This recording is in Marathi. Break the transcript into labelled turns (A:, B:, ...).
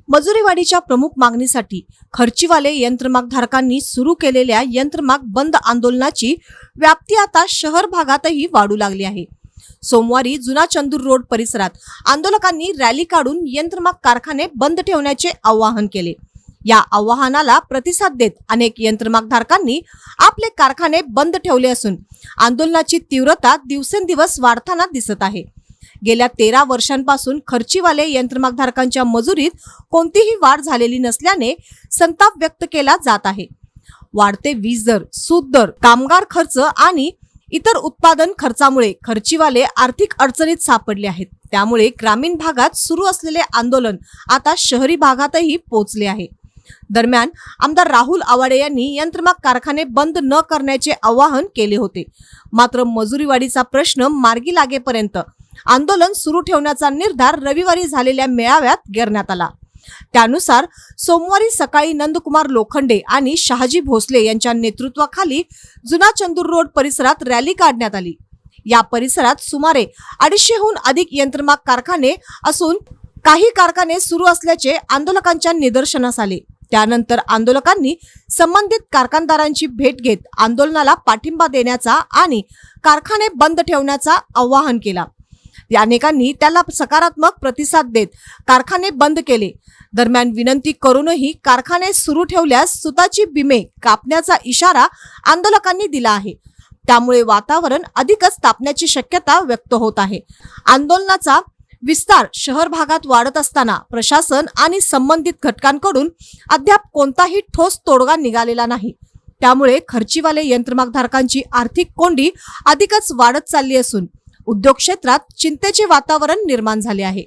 A: मजुरीवाढीच्या प्रमुख मागणीसाठी खर्चीवाले यंत्रमागधारकांनी सुरू केलेल्या यंत्रमाग बंद आंदोलनाची व्याप्ती आता शहर भागातही वाढू लागली आहे। सोमवारी जुना चंदूर रोड परिसरात आंदोलकांनी रॅली काढून यंत्रमाग कारखाने बंद ठेवण्याचे आवाहन केले। या आवाहनाला प्रतिसाद देत अनेक यंत्रमागधारकांनी आपले कारखाने बंद ठेवले असून आंदोलनाची तीव्रता दिवसेंदिवस वाढताना दिसत आहे। गेल्या 13 वर्षांपासून खर्चीवाले यंत्रमागधारकांच्या मजुरीत कोणतीही वाढ झालेली नसल्याने संताप व्यक्त केला जात आहे। वाढते वीज दर, सूत दर, कामगार खर्च आणि इतर उत्पादन खर्चामुळे खर्चीवाले आर्थिक अडचणीत सापडले आहेत। त्यामुळे ग्रामीण भागात सुरू असलेले आंदोलन आता शहरी भागातही पोहोचले आहे। दरम्यान आमदार राहुल आवाडे यांनी यंत्रमाग कारखाने बंद न करण्याचे आवाहन केले होते। मात्र मजुरीवाढीचा प्रश्न मार्गी लागेपर्यंत आंदोलन सुरू ठेवण्याचा निर्धार रविवारी झालेल्या मेळाव्यात करण्यात आला। त्यानुसार सोमवारी सकाळी नंदकुमार लोखंडे आणि शहाजी भोसले यांच्या नेतृत्वाखाली जुना चंदूर रोड परिसरात रॅली काढण्यात आली। या परिसरात सुमारे 250हून अधिक यंत्रमाग कारखाने असून काही कारखाने सुरू असल्याचे आंदोलकांच्या निदर्शनास आले। त्यानंतर आंदोलकांनी संबंधित कारखानदारांची भेट घेत आंदोलनाला पाठिंबा देण्याचा आणि कारखाने बंद ठेवण्याचा आवाहन केला। अनेकांनी त्याला सकारात्मक प्रतिसाद देत कारखाने बंद केले। दरम्यान विनंती करूनही कारखाने सुरू ठेवल्यास सुताची बिमे कापण्याचा इशारा आंदोलकांनी दिला आहे। त्यामुळे वातावरण अधिकच तापण्याची शक्यता व्यक्त होत आहे। आंदोलनाचा विस्तार शहर भागात वाढत असताना प्रशासन आणि संबंधित घटकांकडून अद्याप कोणताही ठोस तोडगा निघालेला नाही। त्यामुळे खर्चीवाले यंत्रमागधारकांची आर्थिक कोंडी अधिकच वाढत चालली असून उद्योग क्षेत्रात चिंतेचे वातावरण निर्माण झाले आहे।